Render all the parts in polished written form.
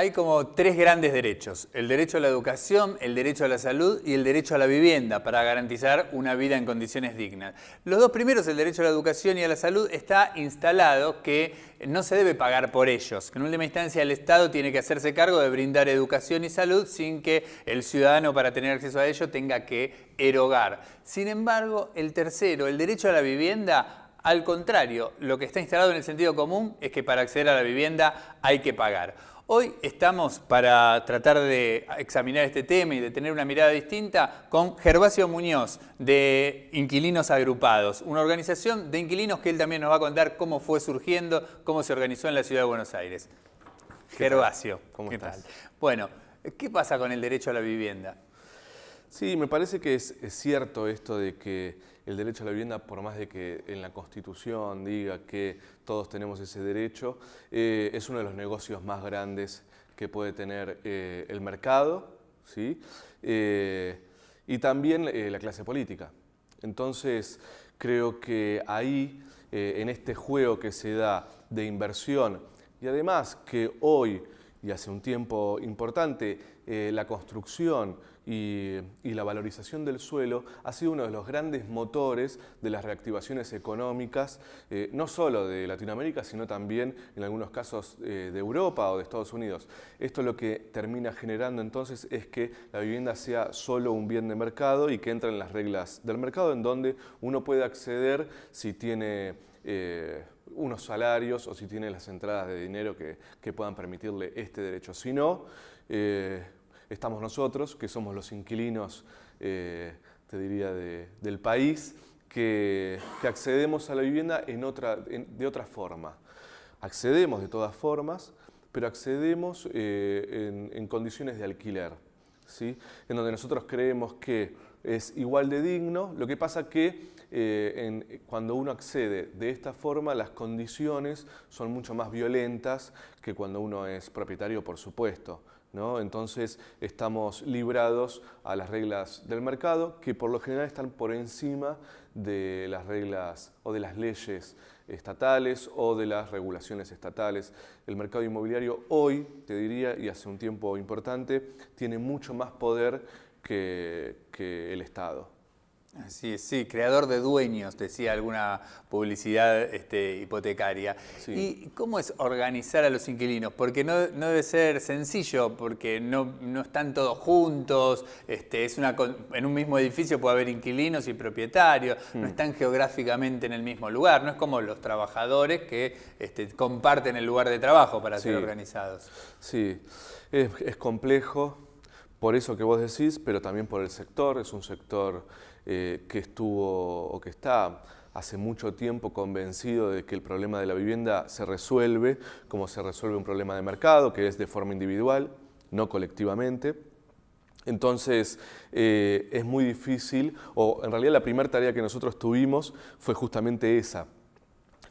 Hay como tres grandes derechos: el derecho a la educación, el derecho a la salud y el derecho a la vivienda para garantizar una vida en condiciones dignas. Los dos primeros, el derecho a la educación y a la salud, está instalado que no se debe pagar por ellos, que en última instancia el Estado tiene que hacerse cargo de brindar educación y salud sin que el ciudadano, para tener acceso a ello, tenga que erogar. Sin embargo, el tercero, el derecho a la vivienda, al contrario, lo que está instalado en el sentido común es que para acceder a la vivienda hay que pagar. Hoy estamos para tratar de examinar este tema y de tener una mirada distinta con Gervasio Muñoz, de Inquilinos Agrupados, una organización de inquilinos que él también nos va a contar cómo fue surgiendo, cómo se organizó en la ciudad de Buenos Aires. Gervasio, ¿Cómo estás? Bueno, ¿qué pasa con el derecho a la vivienda? Sí, me parece que es cierto esto de que el derecho a la vivienda, por más de que en la Constitución diga que todos tenemos ese derecho, es uno de los negocios más grandes que puede tener el mercado, ¿sí? Y también la clase política. Entonces, creo que ahí, en este juego que se da de inversión, y además que hoy, y hace un tiempo importante, la construcción y la valorización del suelo ha sido uno de los grandes motores de las reactivaciones económicas, no solo de Latinoamérica, sino también en algunos casos de Europa o de Estados Unidos. Esto lo que termina generando entonces es que la vivienda sea solo un bien de mercado y que entra en las reglas del mercado, en donde uno puede acceder si tiene unos salarios o si tiene las entradas de dinero que puedan permitirle este derecho. Si no, estamos nosotros, que somos los inquilinos, te diría, del país, que accedemos a la vivienda de otra forma. Accedemos de todas formas, pero accedemos en condiciones de alquiler, ¿sí? En donde nosotros creemos que es igual de digno. Lo que pasa que cuando uno accede de esta forma, las condiciones son mucho más violentas que cuando uno es propietario, por supuesto, ¿no? Entonces estamos librados a las reglas del mercado, que por lo general están por encima de las reglas o de las leyes estatales o de las regulaciones estatales. El mercado inmobiliario hoy, te diría, y hace un tiempo importante, tiene mucho más poder que el Estado. Así es, sí, creador de dueños, decía alguna publicidad hipotecaria. Sí. ¿Y cómo es organizar a los inquilinos? Porque no debe ser sencillo, porque no están todos juntos, en un mismo edificio puede haber inquilinos y propietarios, no están geográficamente en el mismo lugar, no es como los trabajadores que comparten el lugar de trabajo para ser organizados. Sí, es complejo, por eso que vos decís, pero también por el sector. Es un sector que estuvo o que está hace mucho tiempo convencido de que el problema de la vivienda se resuelve como se resuelve un problema de mercado, que es de forma individual, no colectivamente. Entonces es muy difícil, o en realidad la primera tarea que nosotros tuvimos fue justamente esa: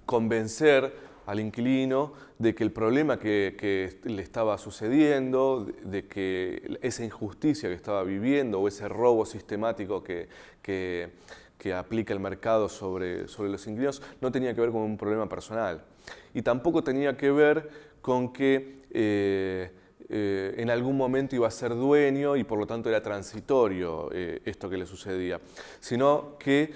convencer al inquilino de que el problema que le estaba sucediendo, de que esa injusticia que estaba viviendo o ese robo sistemático que aplica el mercado sobre los inquilinos no tenía que ver con un problema personal. Y tampoco tenía que ver con que en algún momento iba a ser dueño y por lo tanto era transitorio esto que le sucedía, sino que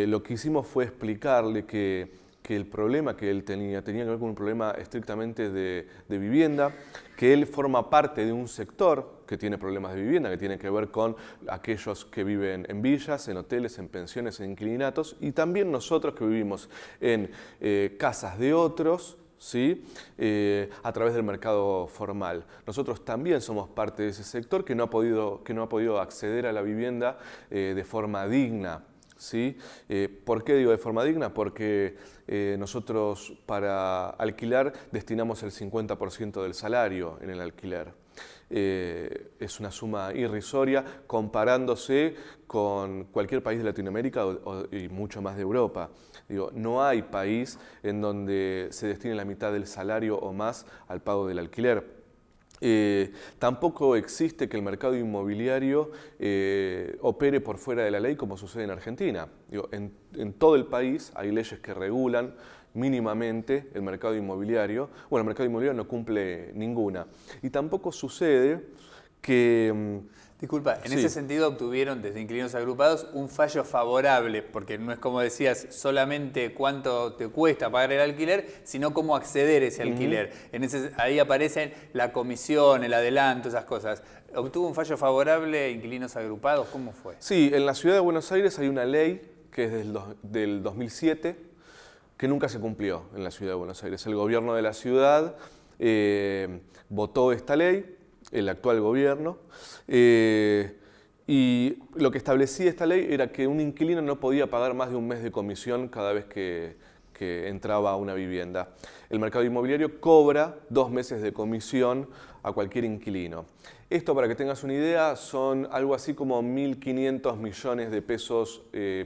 lo que hicimos fue explicarle que el problema que él tenía que ver con un problema estrictamente de vivienda, que él forma parte de un sector que tiene problemas de vivienda, que tiene que ver con aquellos que viven en villas, en hoteles, en pensiones, en inquilinatos, y también nosotros que vivimos en casas de otros, ¿sí? A través del mercado formal. Nosotros también somos parte de ese sector que no ha podido acceder a la vivienda de forma digna, ¿sí? ¿Por qué digo de forma digna? Porque nosotros para alquilar destinamos el 50% del salario en el alquiler. Es una suma irrisoria comparándose con cualquier país de Latinoamérica y mucho más de Europa. Digo, no hay país en donde se destine la mitad del salario o más al pago del alquiler. Tampoco existe que el mercado inmobiliario opere por fuera de la ley como sucede en Argentina. Digo, en todo el país hay leyes que regulan mínimamente el mercado inmobiliario. Bueno, el mercado inmobiliario no cumple ninguna. Y tampoco sucede que... Disculpa, en Sí. ese sentido obtuvieron desde Inquilinos Agrupados un fallo favorable, porque no es como decías solamente cuánto te cuesta pagar el alquiler, sino cómo acceder a ese alquiler. Ahí aparecen la comisión, el adelanto, esas cosas. ¿Obtuvo un fallo favorable Inquilinos Agrupados? ¿Cómo fue? Sí, en la ciudad de Buenos Aires hay una ley que es del 2007 que nunca se cumplió en la ciudad de Buenos Aires. El gobierno de la ciudad votó esta ley, el actual gobierno, y lo que establecía esta ley era que un inquilino no podía pagar más de un mes de comisión cada vez que entraba a una vivienda. El mercado inmobiliario cobra 2 meses de comisión a cualquier inquilino. Esto, para que tengas una idea, son algo así como 1.500 millones de pesos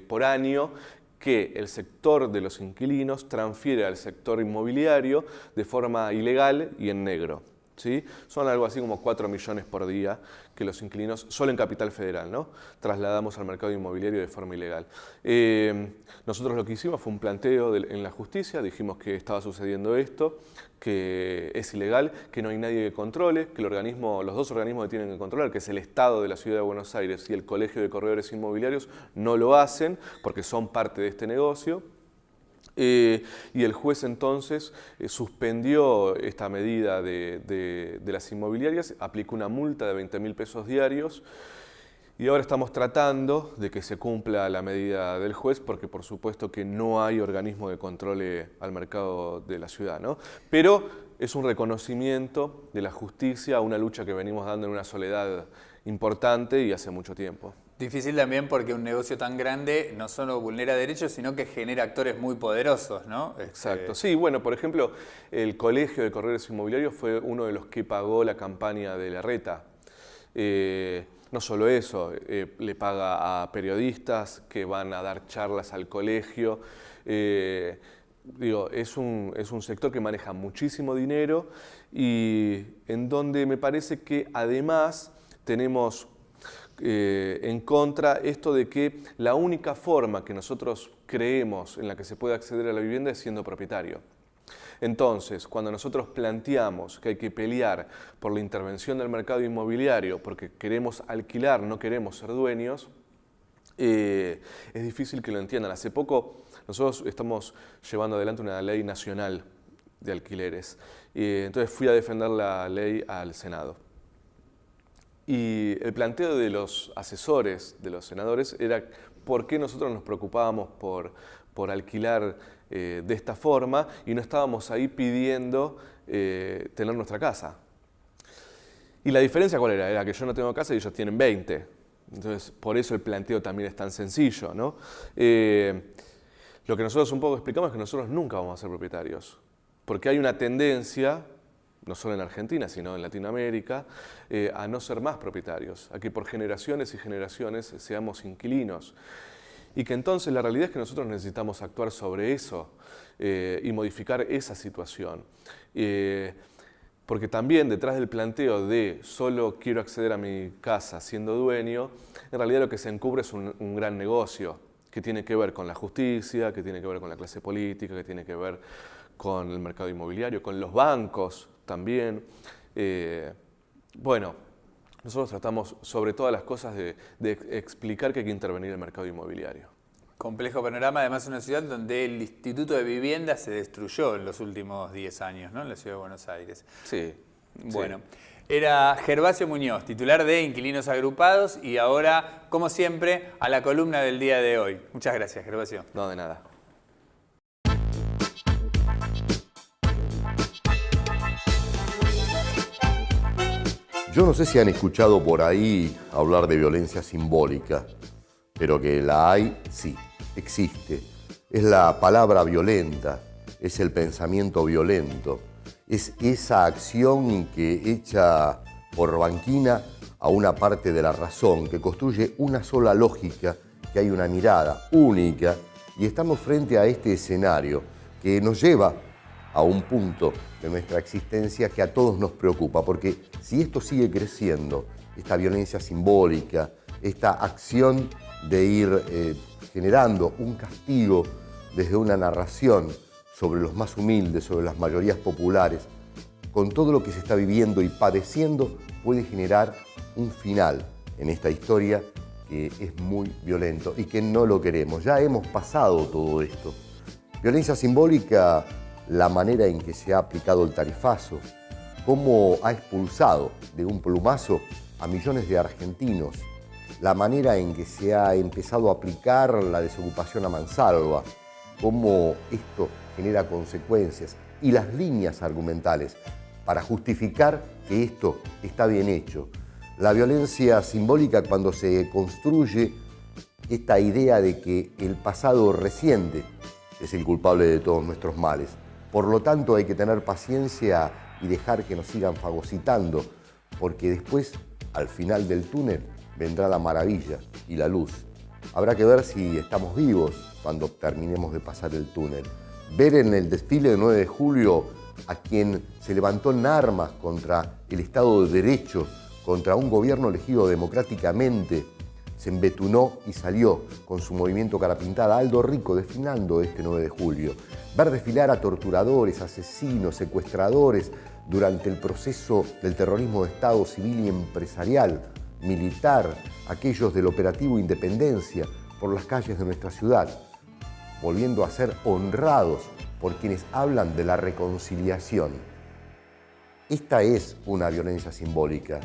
por año que el sector de los inquilinos transfiere al sector inmobiliario de forma ilegal y en negro. ¿Sí? Son algo así como 4 millones por día que los inquilinos, solo en Capital Federal, ¿no?, trasladamos al mercado inmobiliario de forma ilegal. Nosotros lo que hicimos fue un planteo en la justicia, dijimos que estaba sucediendo esto, que es ilegal, que no hay nadie que controle, que los dos organismos que tienen que controlar, que es el Estado de la Ciudad de Buenos Aires y el Colegio de Corredores Inmobiliarios, no lo hacen porque son parte de este negocio. Y el juez entonces suspendió esta medida de las inmobiliarias, aplicó una multa de 20.000 pesos diarios y ahora estamos tratando de que se cumpla la medida del juez porque por supuesto que no hay organismo que controle al mercado de la ciudad, ¿no? Pero es un reconocimiento de la justicia a una lucha que venimos dando en una soledad importante y hace mucho tiempo. Difícil también porque un negocio tan grande no solo vulnera derechos, sino que genera actores muy poderosos, ¿no? Exacto. Sí, bueno, por ejemplo, el Colegio de Corredores Inmobiliarios fue uno de los que pagó la campaña de Larreta. No solo eso, le paga a periodistas que van a dar charlas al colegio. Digo, es un sector que maneja muchísimo dinero y en donde me parece que además tenemos en contra esto de que la única forma que nosotros creemos en la que se puede acceder a la vivienda es siendo propietario. Entonces, cuando nosotros planteamos que hay que pelear por la intervención del mercado inmobiliario porque queremos alquilar, no queremos ser dueños, es difícil que lo entiendan. Hace poco nosotros estamos llevando adelante una ley nacional de alquileres. Entonces fui a defender la ley al Senado. Y el planteo de los asesores, de los senadores, era por qué nosotros nos preocupábamos por alquilar de esta forma y no estábamos ahí pidiendo tener nuestra casa. Y la diferencia ¿cuál era? Era que yo no tengo casa y ellos tienen 20. Entonces, por eso el planteo también es tan sencillo, ¿no? Lo que nosotros un poco explicamos es que nosotros nunca vamos a ser propietarios, porque hay una tendencia, no solo en Argentina, sino en Latinoamérica, a no ser más propietarios, a que por generaciones y generaciones seamos inquilinos. Y que entonces la realidad es que nosotros necesitamos actuar sobre eso y modificar esa situación. Porque también detrás del planteo de solo quiero acceder a mi casa siendo dueño, en realidad lo que se encubre es un gran negocio que tiene que ver con la justicia, que tiene que ver con la clase política, que tiene que ver con el mercado inmobiliario, con los bancos también. Bueno, nosotros tratamos sobre todas las cosas de explicar que hay que intervenir en el mercado inmobiliario. Complejo panorama, además una ciudad donde el Instituto de Vivienda se destruyó en los últimos 10 años, ¿no? En la ciudad de Buenos Aires. Sí. Bueno, era Gervasio Muñoz, titular de Inquilinos Agrupados y ahora, como siempre, a la columna del día de hoy. Muchas gracias, Gervasio. No, de nada. Yo no sé si han escuchado por ahí hablar de violencia simbólica, pero que la hay, sí, existe. Es la palabra violenta, es el pensamiento violento, es esa acción que echa por banquina a una parte de la razón, que construye una sola lógica, que hay una mirada única, y estamos frente a este escenario que nos lleva a un punto de nuestra existencia que a todos nos preocupa, porque si esto sigue creciendo, esta violencia simbólica, esta acción de ir generando un castigo desde una narración sobre los más humildes, sobre las mayorías populares, con todo lo que se está viviendo y padeciendo, puede generar un final en esta historia que es muy violento y que no lo queremos. Ya hemos pasado todo esto. Violencia simbólica, la manera en que se ha aplicado el tarifazo, cómo ha expulsado de un plumazo a millones de argentinos, la manera en que se ha empezado a aplicar la desocupación a mansalva, cómo esto genera consecuencias y las líneas argumentales para justificar que esto está bien hecho. La violencia simbólica, cuando se construye esta idea de que el pasado reciente es el culpable de todos nuestros males. Por lo tanto, hay que tener paciencia y dejar que nos sigan fagocitando, porque después, al final del túnel, vendrá la maravilla y la luz. Habrá que ver si estamos vivos cuando terminemos de pasar el túnel. Ver en el desfile del 9 de julio a quien se levantó en armas contra el Estado de Derecho, contra un gobierno elegido democráticamente, se embetunó y salió con su movimiento cara pintada, Aldo Rico, desfilando este 9 de julio. Ver desfilar a torturadores, asesinos, secuestradores durante el proceso del terrorismo de Estado civil y empresarial, militar, aquellos del operativo Independencia, por las calles de nuestra ciudad, volviendo a ser honrados por quienes hablan de la reconciliación. Esta es una violencia simbólica.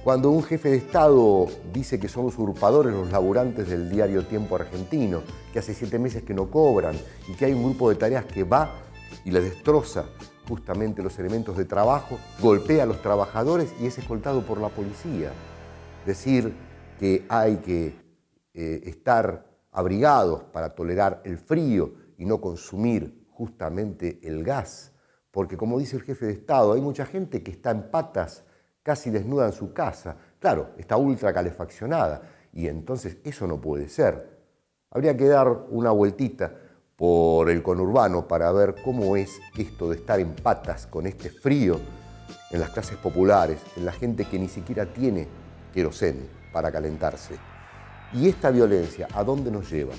Cuando un jefe de Estado dice que son usurpadores los laburantes del diario Tiempo argentino, que hace 7 meses que no cobran y que hay un grupo de tareas que va y les destroza justamente los elementos de trabajo, golpea a los trabajadores y es escoltado por la policía. Decir que hay que estar abrigados para tolerar el frío y no consumir justamente el gas, porque como dice el jefe de Estado, hay mucha gente que está en patas, casi desnuda en su casa. Claro, está ultra calefaccionada y entonces eso no puede ser. Habría que dar una vueltita por el conurbano para ver cómo es esto de estar en patas con este frío en las clases populares, en la gente que ni siquiera tiene querosén para calentarse. Y esta violencia, ¿a dónde nos lleva?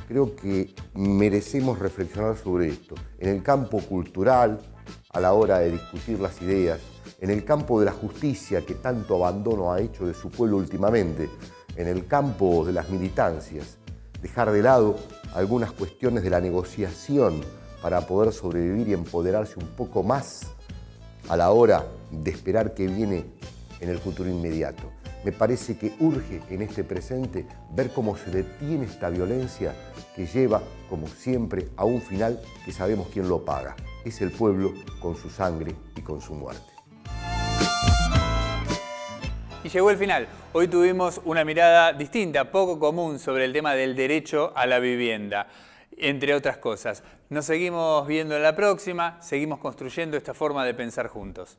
Creo que merecemos reflexionar sobre esto. En el campo cultural, a la hora de discutir las ideas, en el campo de la justicia que tanto abandono ha hecho de su pueblo últimamente, en el campo de las militancias, dejar de lado algunas cuestiones de la negociación para poder sobrevivir y empoderarse un poco más a la hora de esperar qué viene en el futuro inmediato. Me parece que urge en este presente ver cómo se detiene esta violencia que lleva, como siempre, a un final que sabemos quién lo paga. Es el pueblo con su sangre y con su muerte. Y llegó el final. Hoy tuvimos una mirada distinta, poco común, sobre el tema del derecho a la vivienda, entre otras cosas. Nos seguimos viendo en la próxima, seguimos construyendo esta forma de pensar juntos.